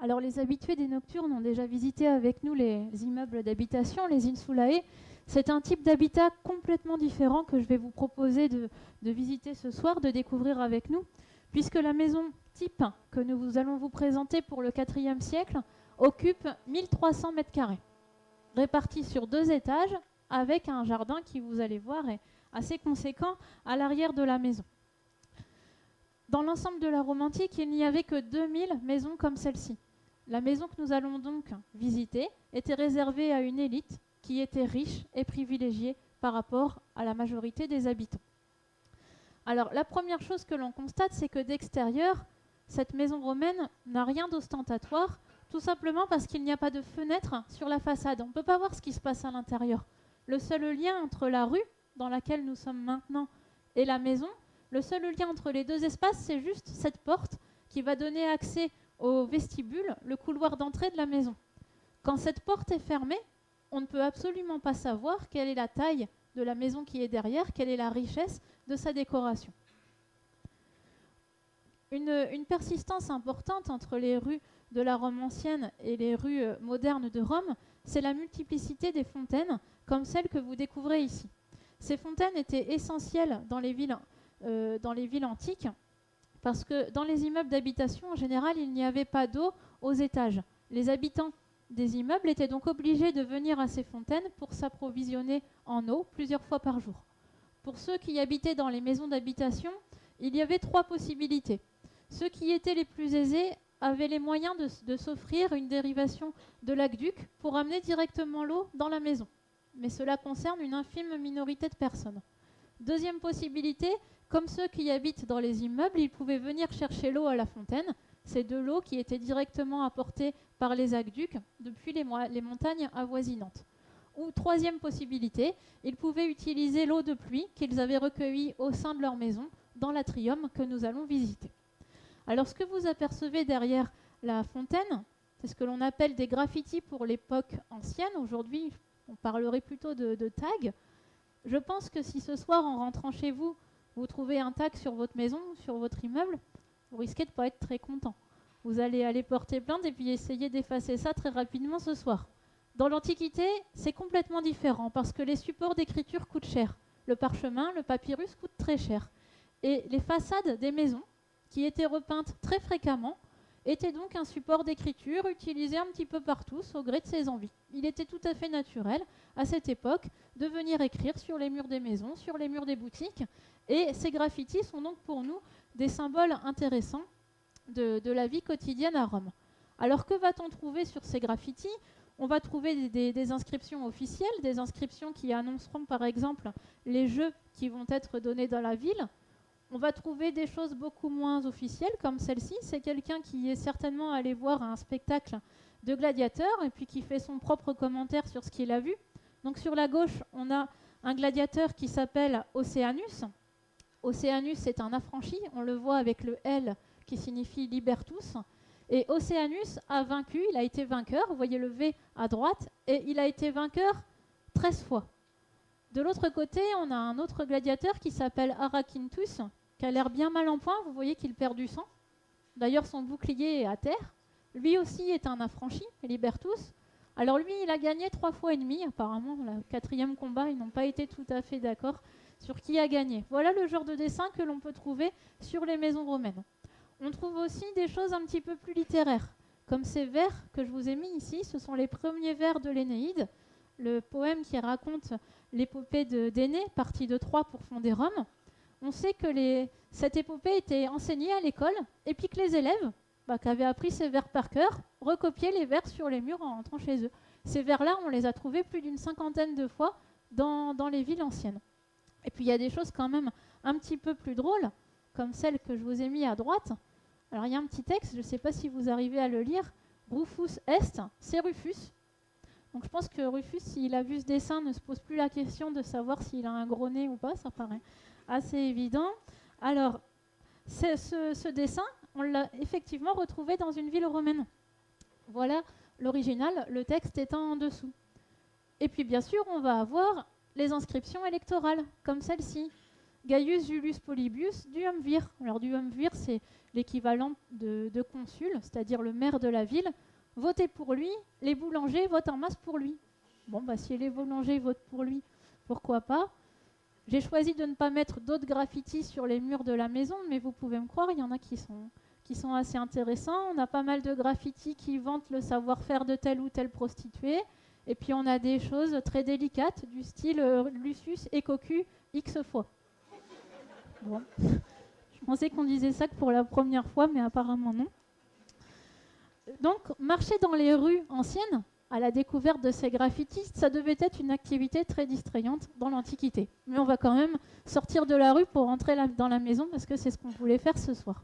Alors les habitués des nocturnes ont déjà visité avec nous les immeubles d'habitation, les insulae. C'est un type d'habitat complètement différent que je vais vous proposer de visiter ce soir, de découvrir avec nous, puisque la maison type que nous allons vous présenter pour le IVe siècle occupe 1300 mètres carrés, répartis sur 2 étages, avec un jardin qui, vous allez voir, est assez conséquent à l'arrière de la maison. Dans l'ensemble de la Rome antique, il n'y avait que 2000 maisons comme celle-ci. La maison que nous allons donc visiter était réservée à une élite qui était riche et privilégiée par rapport à la majorité des habitants. Alors, la première chose que l'on constate, c'est que d'extérieur, cette maison romaine n'a rien d'ostentatoire, tout simplement parce qu'il n'y a pas de fenêtre sur la façade. On ne peut pas voir ce qui se passe à l'intérieur. Le seul lien entre la rue, dans laquelle nous sommes maintenant, et la maison, le seul lien entre les deux espaces, c'est juste cette porte qui va donner accès au vestibule, le couloir d'entrée de la maison. Quand cette porte est fermée, on ne peut absolument pas savoir quelle est la taille de la maison qui est derrière, quelle est la richesse de sa décoration. Une persistance importante entre les rues de la Rome ancienne et les rues modernes de Rome, c'est la multiplicité des fontaines, comme celle que vous découvrez ici. Ces fontaines étaient essentielles dans les villes antiques, parce que dans les immeubles d'habitation, en général, il n'y avait pas d'eau aux étages. Les habitants des immeubles étaient donc obligés de venir à ces fontaines pour s'approvisionner en eau plusieurs fois par jour. Pour ceux qui habitaient dans les maisons d'habitation, il y avait 3 possibilités. Ceux qui étaient les plus aisés avaient les moyens de s'offrir une dérivation de l'aqueduc pour amener directement l'eau dans la maison. Mais cela concerne une infime minorité de personnes. Deuxième possibilité, comme ceux qui habitent dans les immeubles, ils pouvaient venir chercher l'eau à la fontaine. C'est de l'eau qui était directement apportée par les aqueducs depuis les montagnes avoisinantes. Ou troisième possibilité, ils pouvaient utiliser l'eau de pluie qu'ils avaient recueillie au sein de leur maison dans l'atrium que nous allons visiter. Alors ce que vous apercevez derrière la fontaine, c'est ce que l'on appelle des graffitis pour l'époque ancienne. Aujourd'hui, on parlerait plutôt de tags. Je pense que si ce soir, en rentrant chez vous, vous trouvez un tag sur votre maison, sur votre immeuble, vous risquez de ne pas être très content. Vous allez aller porter plainte et puis essayer d'effacer ça très rapidement ce soir. Dans l'Antiquité, c'est complètement différent parce que les supports d'écriture coûtent cher. Le parchemin, le papyrus coûte très cher. Et les façades des maisons, qui étaient repeintes très fréquemment, étaient donc un support d'écriture utilisé un petit peu par tous au gré de ses envies. Il était tout à fait naturel à cette époque de venir écrire sur les murs des maisons, sur les murs des boutiques. Et ces graffitis sont donc pour nous des symboles intéressants de la vie quotidienne à Rome. Alors que va-t-on trouver sur ces graffitis ? On va trouver des inscriptions officielles, des inscriptions qui annonceront par exemple les jeux qui vont être donnés dans la ville. On va trouver des choses beaucoup moins officielles comme celle-ci. C'est quelqu'un qui est certainement allé voir un spectacle de gladiateurs et puis qui fait son propre commentaire sur ce qu'il a vu. Donc sur la gauche, on a un gladiateur qui s'appelle Océanus. Océanus, c'est un affranchi, on le voit avec le L qui signifie libertus. Et Océanus a vaincu, il a été vainqueur, vous voyez le V à droite, et il a été vainqueur 13 fois. De l'autre côté, on a un autre gladiateur qui s'appelle Arakintus, qui a l'air bien mal en point, vous voyez qu'il perd du sang. D'ailleurs, son bouclier est à terre. Lui aussi est un affranchi, libertus. Alors lui, il a gagné 3 fois et demi, apparemment, le 4e combat, ils n'ont pas été tout à fait d'accord sur qui a gagné. Voilà le genre de dessin que l'on peut trouver sur les maisons romaines. On trouve aussi des choses un petit peu plus littéraires, comme ces vers que je vous ai mis ici. Ce sont les premiers vers de l'Énéide, le poème qui raconte l'épopée d'Énée, partie de Troie pour fonder Rome. On sait que cette épopée était enseignée à l'école, et puis que les élèves, qui avaient appris ces vers par cœur, recopiaient les vers sur les murs en rentrant chez eux. Ces vers-là, on les a trouvés plus d'une 50aine de fois dans les villes anciennes. Et puis il y a des choses quand même un petit peu plus drôles, comme celle que je vous ai mis à droite. Alors il y a un petit texte, je ne sais pas si vous arrivez à le lire. Rufus est, c'est Rufus. Donc je pense que Rufus, s'il a vu ce dessin, ne se pose plus la question de savoir s'il a un gros nez ou pas, ça paraît assez évident. Alors, ce dessin, on l'a effectivement retrouvé dans une ville romaine. Voilà l'original, le texte étant en dessous. Et puis bien sûr, on va avoir les inscriptions électorales, comme celle-ci. Gaius Julius Polybius duumvir. Alors duumvir, c'est l'équivalent de consul, c'est-à-dire le maire de la ville, votez pour lui, les boulangers votent en masse pour lui. Bon, bah, si les boulangers votent pour lui, pourquoi pas. J'ai choisi de ne pas mettre d'autres graffitis sur les murs de la maison, mais vous pouvez me croire, il y en a qui sont assez intéressants. On a pas mal de graffitis qui vantent le savoir-faire de telle ou telle prostituée. Et puis on a des choses très délicates, du style Lucius et cocu X fois. Bon. Je pensais qu'on disait ça que pour la première fois, mais apparemment non. Donc, marcher dans les rues anciennes, à la découverte de ces graffitis, ça devait être une activité très distrayante dans l'Antiquité. Mais on va quand même sortir de la rue pour rentrer dans la maison, parce que c'est ce qu'on voulait faire ce soir.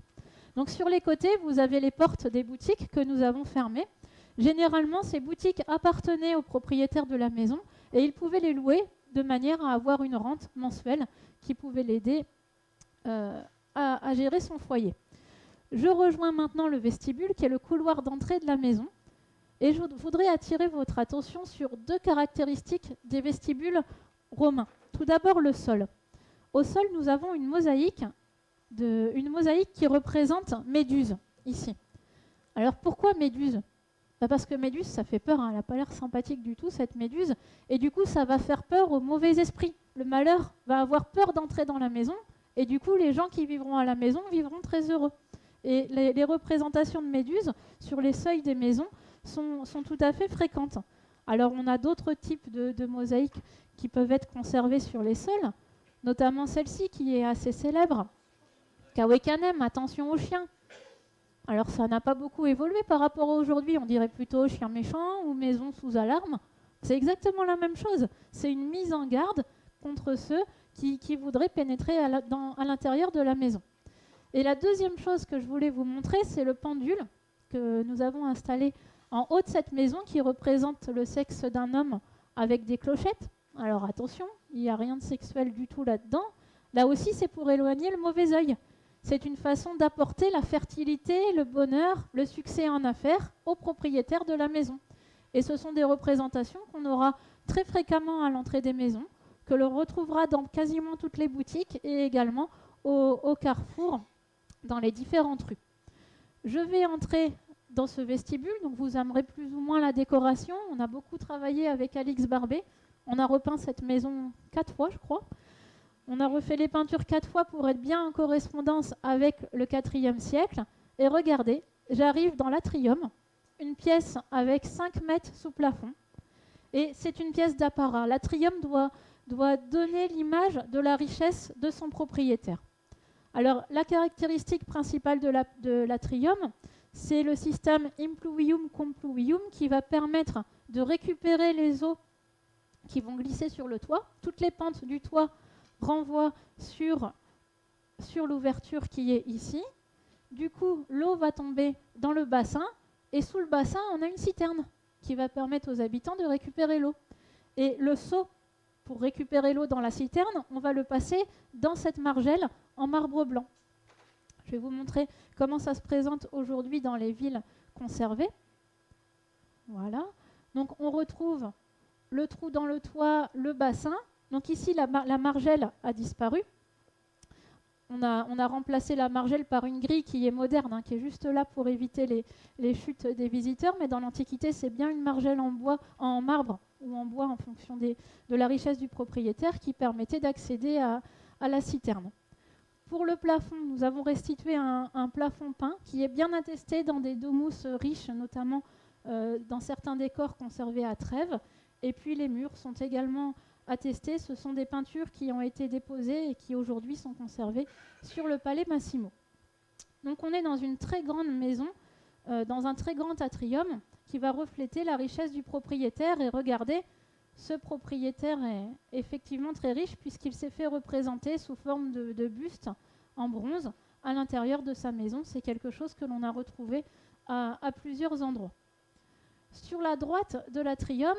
Donc sur les côtés, vous avez les portes des boutiques que nous avons fermées. Généralement, ces boutiques appartenaient aux propriétaires de la maison, et ils pouvaient les louer de manière à avoir une rente mensuelle qui pouvait l'aider à gérer son foyer. Je rejoins maintenant le vestibule, qui est le couloir d'entrée de la maison. Et je voudrais attirer votre attention sur deux caractéristiques des vestibules romains. Tout d'abord, le sol. Au sol, nous avons une mosaïque qui représente Méduse, ici. Alors, pourquoi Méduse ? Parce que Méduse, ça fait peur, hein. Elle n'a pas l'air sympathique du tout, cette Méduse. Et du coup, ça va faire peur aux mauvais esprits. Le malheur va avoir peur d'entrer dans la maison. Et du coup, les gens qui vivront à la maison vivront très heureux. Et les représentations de Méduse sur les seuils des maisons sont tout à fait fréquentes. Alors on a d'autres types de mosaïques qui peuvent être conservées sur les sols, notamment celle-ci qui est assez célèbre. Kawekanem, attention aux chiens. Alors ça n'a pas beaucoup évolué par rapport à aujourd'hui, on dirait plutôt chien méchant ou maison sous alarme. C'est exactement la même chose, c'est une mise en garde contre ceux qui voudraient pénétrer à l'intérieur de la maison. Et la deuxième chose que je voulais vous montrer, c'est le pendule que nous avons installé en haut de cette maison qui représente le sexe d'un homme avec des clochettes. Alors attention, il n'y a rien de sexuel du tout là-dedans. Là aussi, c'est pour éloigner le mauvais œil. C'est une façon d'apporter la fertilité, le bonheur, le succès en affaires aux propriétaires de la maison. Et ce sont des représentations qu'on aura très fréquemment à l'entrée des maisons, que l'on retrouvera dans quasiment toutes les boutiques et également au carrefour, dans les différentes rues. Je vais entrer dans ce vestibule, donc vous aimerez plus ou moins la décoration. On a beaucoup travaillé avec Alix Barbet. On a repeint cette maison 4 fois, je crois. On a refait les peintures 4 fois pour être bien en correspondance avec le IVe siècle. Et regardez, j'arrive dans l'atrium, une pièce avec 5 mètres sous plafond. Et c'est une pièce d'apparat. L'atrium doit donner l'image de la richesse de son propriétaire. Alors, la caractéristique principale de l'atrium, c'est le système impluvium compluvium qui va permettre de récupérer les eaux qui vont glisser sur le toit. Toutes les pentes du toit renvoient sur l'ouverture qui est ici. Du coup, l'eau va tomber dans le bassin et sous le bassin, on a une citerne qui va permettre aux habitants de récupérer l'eau. Et le seau, pour récupérer l'eau dans la citerne, on va le passer dans cette margelle en marbre blanc. Je vais vous montrer comment ça se présente aujourd'hui dans les villes conservées. Voilà. Donc on retrouve le trou dans le toit, le bassin. Donc ici, la margelle a disparu. On a remplacé la margelle par une grille qui est moderne, hein, qui est juste là pour éviter les chutes des visiteurs. Mais dans l'Antiquité, c'est bien une margelle en bois, en marbre ou en bois en fonction de la richesse du propriétaire qui permettait d'accéder à la citerne. Pour le plafond, nous avons restitué un plafond peint qui est bien attesté dans des domus riches, notamment dans certains décors conservés à Trèves. Et puis les murs sont également attestés. Ce sont des peintures qui ont été déposées et qui aujourd'hui sont conservées sur le Palais Massimo. Donc on est dans une très grande maison, dans un très grand atrium qui va refléter la richesse du propriétaire. Et regardez, ce propriétaire est effectivement très riche puisqu'il s'est fait représenter sous forme de buste en bronze à l'intérieur de sa maison. C'est quelque chose que l'on a retrouvé à plusieurs endroits. Sur la droite de l'atrium,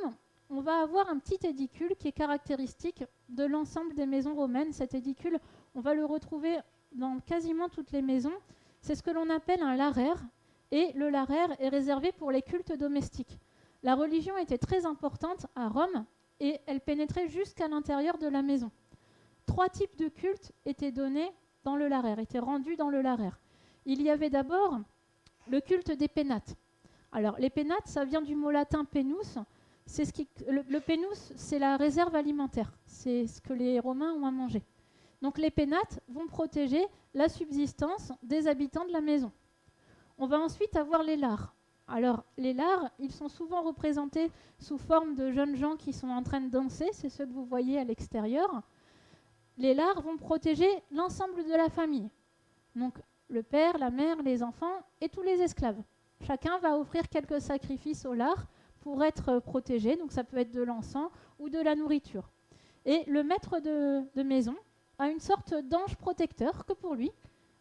on va avoir un petit édicule qui est caractéristique de l'ensemble des maisons romaines. Cet édicule, on va le retrouver dans quasiment toutes les maisons. C'est ce que l'on appelle un larraire. Et le larraire est réservé pour les cultes domestiques. La religion était très importante à Rome et elle pénétrait jusqu'à l'intérieur de la maison. 3 types de cultes étaient donnés dans le larraire, étaient rendus dans le larraire. Il y avait d'abord le culte des pénates. Alors, les pénates, ça vient du mot latin penus. Le penus, c'est la réserve alimentaire. C'est ce que les Romains ont à manger. Donc, les pénates vont protéger la subsistance des habitants de la maison. On va ensuite avoir les lares. Alors, les lares, ils sont souvent représentés sous forme de jeunes gens qui sont en train de danser. C'est ceux que vous voyez à l'extérieur. Les lares vont protéger l'ensemble de la famille. Donc, le père, la mère, les enfants et tous les esclaves. Chacun va offrir quelques sacrifices aux lares pour être protégé. Donc, ça peut être de l'encens ou de la nourriture. Et le maître de maison a une sorte d'ange protecteur que pour lui.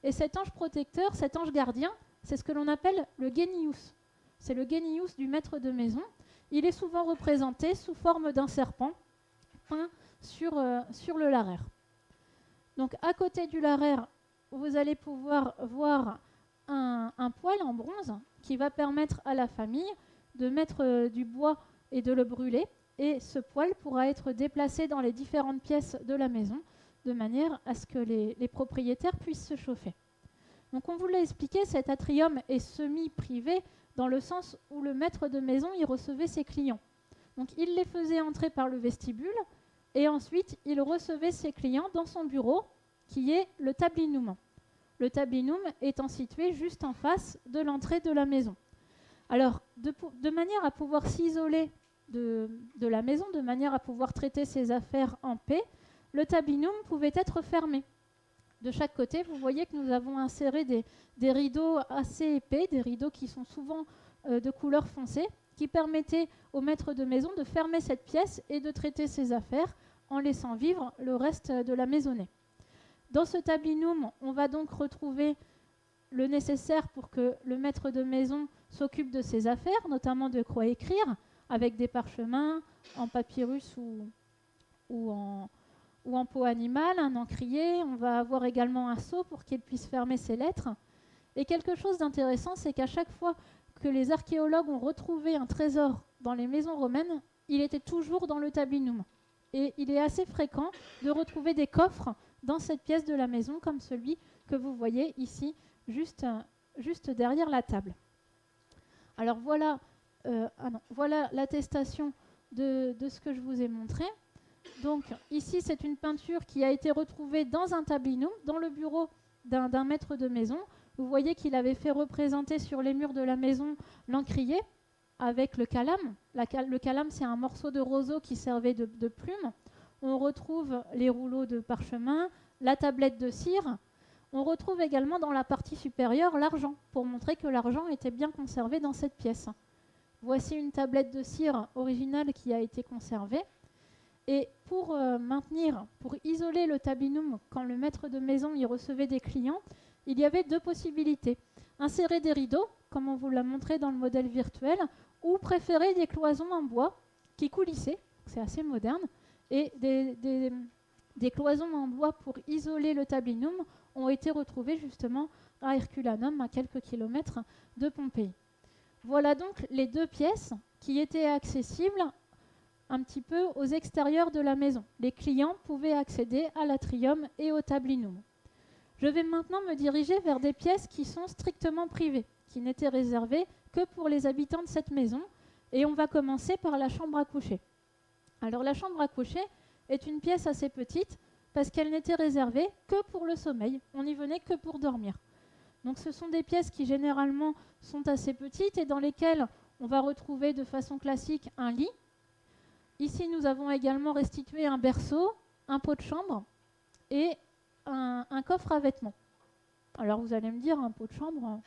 Et cet ange protecteur, cet ange gardien, c'est ce que l'on appelle le génius. C'est le génius du maître de maison. Il est souvent représenté sous forme d'un serpent peint sur le laraire. Donc à côté du laraire, vous allez pouvoir voir un poêle en bronze qui va permettre à la famille de mettre du bois et de le brûler. Et ce poêle pourra être déplacé dans les différentes pièces de la maison de manière à ce que les propriétaires puissent se chauffer. Donc on vous l'a expliqué, cet atrium est semi-privé dans le sens où le maître de maison y recevait ses clients. Donc il les faisait entrer par le vestibule et ensuite il recevait ses clients dans son bureau qui est le tablinum. Le tablinum étant situé juste en face de l'entrée de la maison. Alors de manière à pouvoir s'isoler de la maison, de manière à pouvoir traiter ses affaires en paix, le tablinum pouvait être fermé. De chaque côté, vous voyez que nous avons inséré des rideaux assez épais, des rideaux qui sont souvent de couleur foncée, qui permettaient au maître de maison de fermer cette pièce et de traiter ses affaires en laissant vivre le reste de la maisonnée. Dans ce tablinum, on va donc retrouver le nécessaire pour que le maître de maison s'occupe de ses affaires, notamment de quoi écrire, avec des parchemins en papyrus ou en peau animale, un encrier. On va avoir également un seau pour qu'il puisse fermer ses lettres. Et quelque chose d'intéressant, c'est qu'à chaque fois que les archéologues ont retrouvé un trésor dans les maisons romaines, il était toujours dans le tablinum. Et il est assez fréquent de retrouver des coffres dans cette pièce de la maison, comme celui que vous voyez ici, juste derrière la table. Alors voilà, voilà l'attestation de ce que je vous ai montré. Donc ici, c'est une peinture qui a été retrouvée dans un tablinum, dans le bureau d'un maître de maison. Vous voyez qu'il avait fait représenter sur les murs de la maison l'encrier avec le calame. Le calame, c'est un morceau de roseau qui servait de plume. On retrouve les rouleaux de parchemin, la tablette de cire. On retrouve également dans la partie supérieure l'argent, pour montrer que l'argent était bien conservé dans cette pièce. Voici une tablette de cire originale qui a été conservée. Et pour isoler le tablinum, quand le maître de maison y recevait des clients, il y avait deux possibilités. Insérer des rideaux, comme on vous l'a montré dans le modèle virtuel, ou préférer des cloisons en bois qui coulissaient, c'est assez moderne, et des cloisons en bois pour isoler le tablinum ont été retrouvées justement à Herculanum, à quelques kilomètres de Pompéi. Voilà donc les deux pièces qui étaient accessibles un petit peu aux extérieurs de la maison. Les clients pouvaient accéder à l'atrium et au tablinum. Je vais maintenant me diriger vers des pièces qui sont strictement privées, qui n'étaient réservées que pour les habitants de cette maison, et on va commencer par la chambre à coucher. Alors la chambre à coucher est une pièce assez petite parce qu'elle n'était réservée que pour le sommeil, on n'y venait que pour dormir. Donc ce sont des pièces qui généralement sont assez petites et dans lesquelles on va retrouver de façon classique un lit. Ici, nous avons également restitué un berceau, un pot de chambre et un coffre à vêtements. Alors vous allez me dire, un pot de chambre,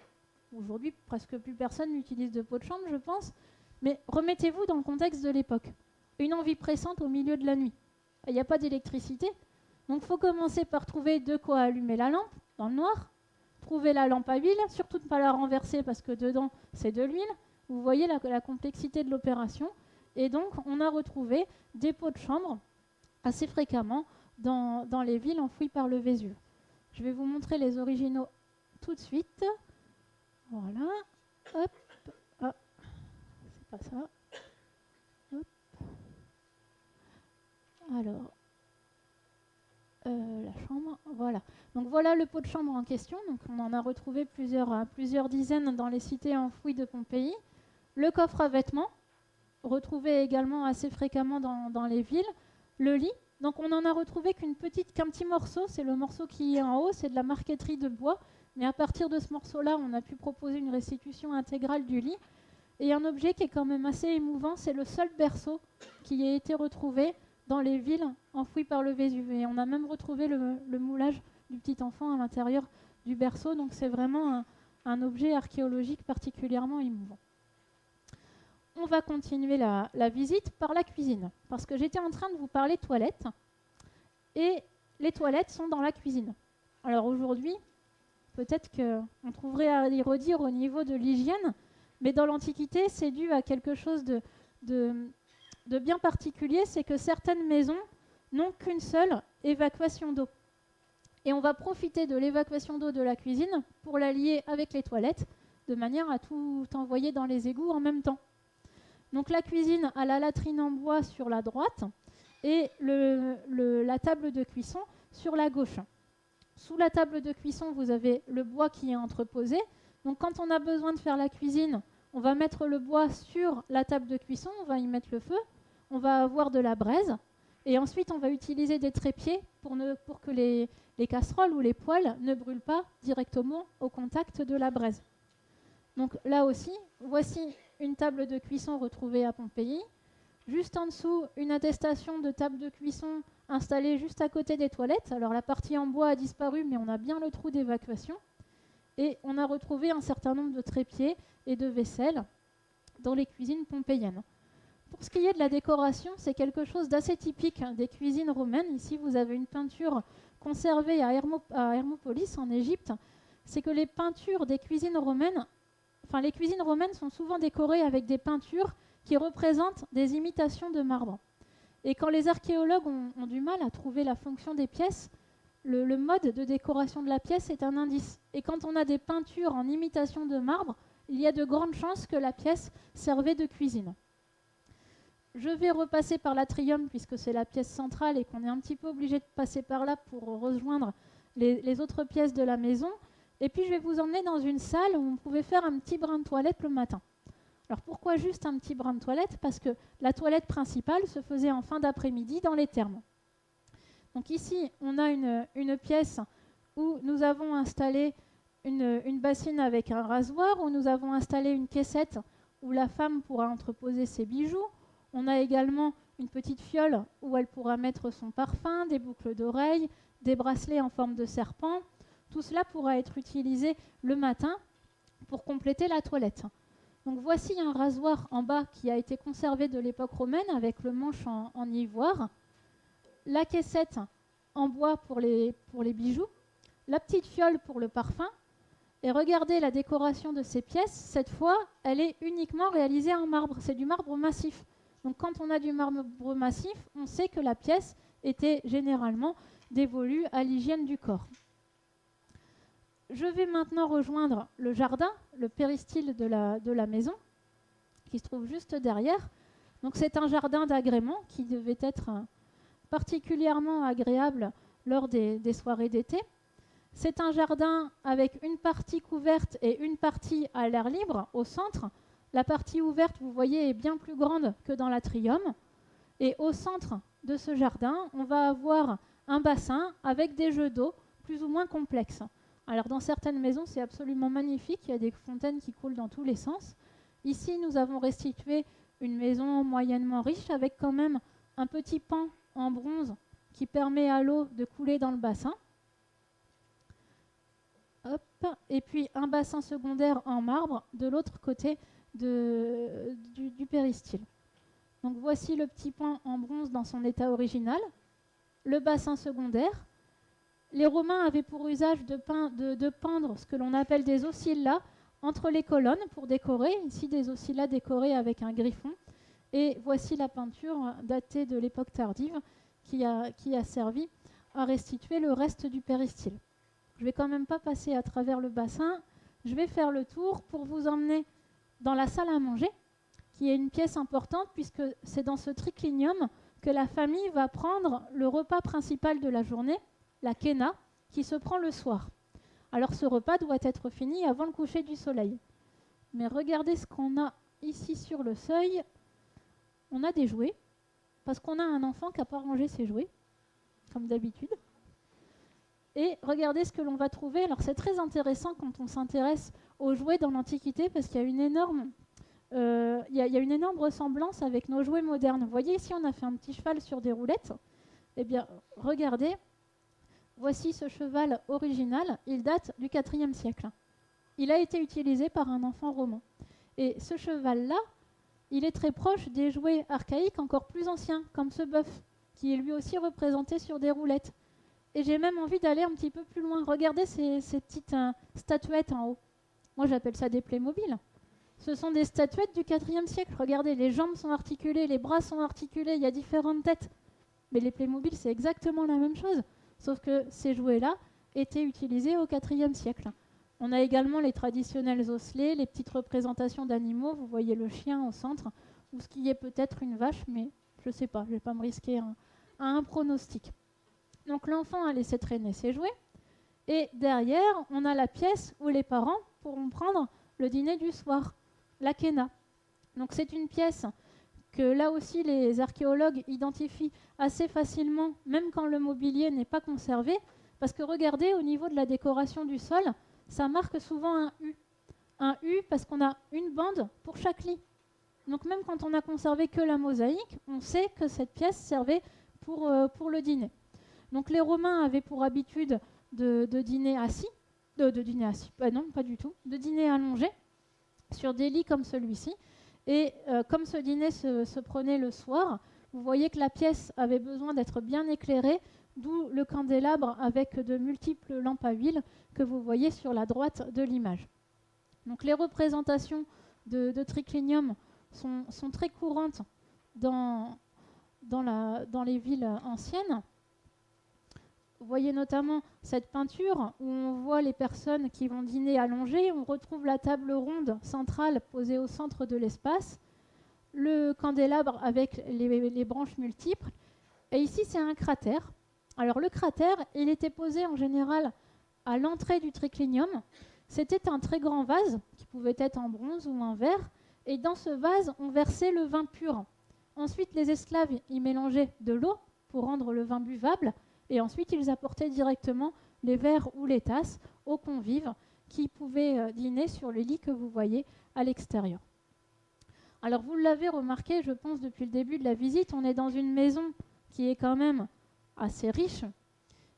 aujourd'hui presque plus personne n'utilise de pot de chambre, je pense, mais remettez-vous dans le contexte de l'époque. Une envie pressante au milieu de la nuit. Il n'y a pas d'électricité, donc il faut commencer par trouver de quoi allumer la lampe dans le noir, trouver la lampe à huile, surtout ne pas la renverser parce que dedans c'est de l'huile. Vous voyez la complexité de l'opération. Et donc, on a retrouvé des pots de chambre assez fréquemment dans les villes enfouies par le Vésuve. Je vais vous montrer les originaux tout de suite. Voilà. Hop. Ah. C'est pas ça. Hop. Alors. La chambre. Voilà. Donc, voilà le pot de chambre en question. Donc on en a retrouvé plusieurs dizaines dans les cités enfouies de Pompéi. Le coffre à vêtements, retrouvé également assez fréquemment dans les villes. Le lit. Donc on en a retrouvé qu'un petit morceau, c'est le morceau qui est en haut, c'est de la marqueterie de bois. Mais à partir de ce morceau-là, on a pu proposer une restitution intégrale du lit. Et un objet qui est quand même assez émouvant, c'est le seul berceau qui a été retrouvé dans les villes enfouies par le Vésuve. Et on a même retrouvé le moulage du petit enfant à l'intérieur du berceau. Donc c'est vraiment un objet archéologique particulièrement émouvant. On va continuer la visite par la cuisine, parce que j'étais en train de vous parler toilettes, et les toilettes sont dans la cuisine. Alors aujourd'hui, peut-être qu'on trouverait à y redire au niveau de l'hygiène, mais dans l'Antiquité, c'est dû à quelque chose de bien particulier, c'est que certaines maisons n'ont qu'une seule évacuation d'eau. Et on va profiter de l'évacuation d'eau de la cuisine pour la lier avec les toilettes, de manière à tout envoyer dans les égouts en même temps. Donc la cuisine a la latrine en bois sur la droite et la table de cuisson sur la gauche. Sous la table de cuisson, vous avez le bois qui est entreposé. Donc quand on a besoin de faire la cuisine, on va mettre le bois sur la table de cuisson, on va y mettre le feu, on va avoir de la braise, et ensuite on va utiliser des trépieds pour que les casseroles ou les poêles ne brûlent pas directement au contact de la braise. Donc là aussi, voici une table de cuisson retrouvée à Pompéi. Juste en dessous, une attestation de table de cuisson installée juste à côté des toilettes. Alors la partie en bois a disparu, mais on a bien le trou d'évacuation. Et on a retrouvé un certain nombre de trépieds et de vaisselles dans les cuisines pompéiennes. Pour ce qui est de la décoration, c'est quelque chose d'assez typique des cuisines romaines. Ici, vous avez une peinture conservée à Hermopolis, en Égypte. C'est que les peintures des cuisines romaines, les cuisines romaines sont souvent décorées avec des peintures qui représentent des imitations de marbre. Et quand les archéologues ont du mal à trouver la fonction des pièces, le mode de décoration de la pièce est un indice. Et quand on a des peintures en imitation de marbre, il y a de grandes chances que la pièce servait de cuisine. Je vais repasser par l'atrium puisque c'est la pièce centrale et qu'on est un petit peu obligé de passer par là pour rejoindre les autres pièces de la maison. Et puis je vais vous emmener dans une salle où on pouvait faire un petit brin de toilette le matin. Alors pourquoi juste un petit brin de toilette? Parce que la toilette principale se faisait en fin d'après-midi dans les thermes. Donc ici, on a une pièce où nous avons installé une bassine avec un rasoir, où nous avons installé une caissette où la femme pourra entreposer ses bijoux. On a également une petite fiole où elle pourra mettre son parfum, des boucles d'oreilles, des bracelets en forme de serpent. Tout cela pourra être utilisé le matin pour compléter la toilette. Donc voici un rasoir en bas qui a été conservé de l'époque romaine avec le manche en ivoire, la caissette en bois pour les bijoux, la petite fiole pour le parfum. Et regardez la décoration de ces pièces, cette fois, elle est uniquement réalisée en marbre. C'est du marbre massif. Donc quand on a du marbre massif, on sait que la pièce était généralement dévolue à l'hygiène du corps. Je vais maintenant rejoindre le jardin, le péristyle de la maison, qui se trouve juste derrière. Donc c'est un jardin d'agrément qui devait être particulièrement agréable lors des soirées d'été. C'est un jardin avec une partie couverte et une partie à l'air libre au centre. La partie ouverte, vous voyez, est bien plus grande que dans l'atrium. Et au centre de ce jardin, on va avoir un bassin avec des jeux d'eau plus ou moins complexes. Alors dans certaines maisons, c'est absolument magnifique, il y a des fontaines qui coulent dans tous les sens. Ici, nous avons restitué une maison moyennement riche avec quand même un petit pan en bronze qui permet à l'eau de couler dans le bassin. Hop. Et puis un bassin secondaire en marbre de l'autre côté du péristyle. Donc voici le petit pan en bronze dans son état original, le bassin secondaire. Les Romains avaient pour usage de pendre ce que l'on appelle des oscillas entre les colonnes pour décorer. Ici, des oscillas décorés avec un griffon. Et voici la peinture datée de l'époque tardive qui a servi à restituer le reste du péristyle. Je ne vais quand même pas passer à travers le bassin. Je vais faire le tour pour vous emmener dans la salle à manger, qui est une pièce importante puisque c'est dans ce triclinium que la famille va prendre le repas principal de la journée, la kéna, qui se prend le soir. Alors ce repas doit être fini avant le coucher du soleil. Mais regardez ce qu'on a ici sur le seuil. On a des jouets, parce qu'on a un enfant qui n'a pas rangé ses jouets, comme d'habitude. Et regardez ce que l'on va trouver. Alors c'est très intéressant quand on s'intéresse aux jouets dans l'Antiquité, parce qu'il y a une énorme, une énorme ressemblance avec nos jouets modernes. Vous voyez ici, on a fait un petit cheval sur des roulettes. Eh bien, regardez, voici ce cheval original. Il date du IVe siècle. Il a été utilisé par un enfant romain. Et ce cheval-là, il est très proche des jouets archaïques encore plus anciens, comme ce bœuf, qui est lui aussi représenté sur des roulettes. Et j'ai même envie d'aller un petit peu plus loin. Regardez ces petites statuettes en haut. Moi, j'appelle ça des Playmobil. Ce sont des statuettes du IVe siècle. Regardez, les jambes sont articulées, les bras sont articulés, il y a différentes têtes. Mais les Playmobil, c'est exactement la même chose. Sauf que ces jouets-là étaient utilisés au IVe siècle. On a également les traditionnels osselets, les petites représentations d'animaux. Vous voyez le chien au centre, ou ce qui est peut-être une vache, mais je ne sais pas, je ne vais pas me risquer à un pronostic. Donc l'enfant a laissé traîner ses jouets. Et derrière, on a la pièce où les parents pourront prendre le dîner du soir, la kéna. Donc c'est une pièce que là aussi les archéologues identifient assez facilement, même quand le mobilier n'est pas conservé, parce que regardez, au niveau de la décoration du sol, ça marque souvent un U. Un U parce qu'on a une bande pour chaque lit. Donc même quand on a conservé que la mosaïque, on sait que cette pièce servait pour le dîner. Donc les Romains avaient pour habitude de dîner assis, non pas du tout, de dîner allongé sur des lits comme celui-ci. Et comme ce dîner se prenait le soir, vous voyez que la pièce avait besoin d'être bien éclairée, d'où le candélabre avec de multiples lampes à huile que vous voyez sur la droite de l'image. Donc les représentations de triclinium sont très courantes dans les villes anciennes. Vous voyez notamment cette peinture où on voit les personnes qui vont dîner allongées. On retrouve la table ronde centrale posée au centre de l'espace, le candélabre avec les branches multiples. Et ici, c'est un cratère. Alors le cratère, il était posé en général à l'entrée du triclinium. C'était un très grand vase qui pouvait être en bronze ou en verre. Et dans ce vase, on versait le vin pur. Ensuite, les esclaves y mélangeaient de l'eau pour rendre le vin buvable. Et ensuite, ils apportaient directement les verres ou les tasses aux convives qui pouvaient dîner sur le lit que vous voyez à l'extérieur. Alors, vous l'avez remarqué, je pense, depuis le début de la visite, on est dans une maison qui est quand même assez riche.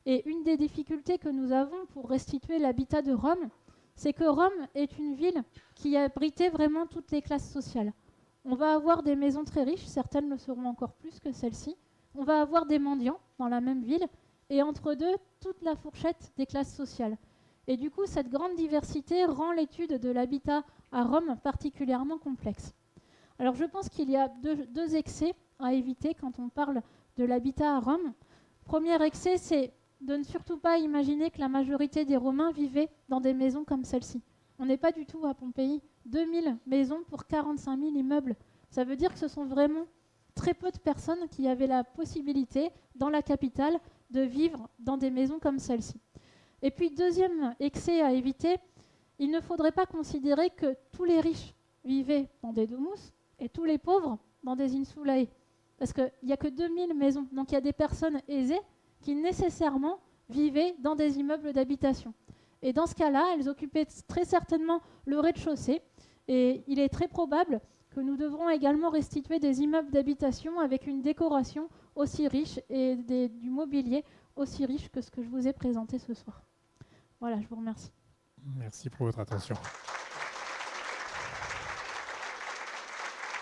Et une des difficultés que nous avons pour restituer l'habitat de Rome, c'est que Rome est une ville qui abritait vraiment toutes les classes sociales. On va avoir des maisons très riches, certaines le seront encore plus que celle-ci. On va avoir des mendiants dans la même ville, et entre deux, toute la fourchette des classes sociales. Et du coup, cette grande diversité rend l'étude de l'habitat à Rome particulièrement complexe. Alors je pense qu'il y a deux excès à éviter quand on parle de l'habitat à Rome. Premier excès, c'est de ne surtout pas imaginer que la majorité des Romains vivaient dans des maisons comme celle-ci. On n'est pas du tout à Pompéi. 2000 maisons pour 45 000 immeubles. Ça veut dire que ce sont vraiment très peu de personnes qui avaient la possibilité, dans la capitale, de vivre dans des maisons comme celle-ci. Et puis, deuxième excès à éviter, il ne faudrait pas considérer que tous les riches vivaient dans des domus et tous les pauvres dans des insulae. Parce qu'il n'y a que 2000 maisons. Donc, il y a des personnes aisées qui nécessairement vivaient dans des immeubles d'habitation. Et dans ce cas-là, elles occupaient très certainement le rez-de-chaussée. Et il est très probable que nous devrons également restituer des immeubles d'habitation avec une décoration aussi riche et du mobilier aussi riche que ce que je vous ai présenté ce soir. Voilà, je vous remercie. Merci pour votre attention.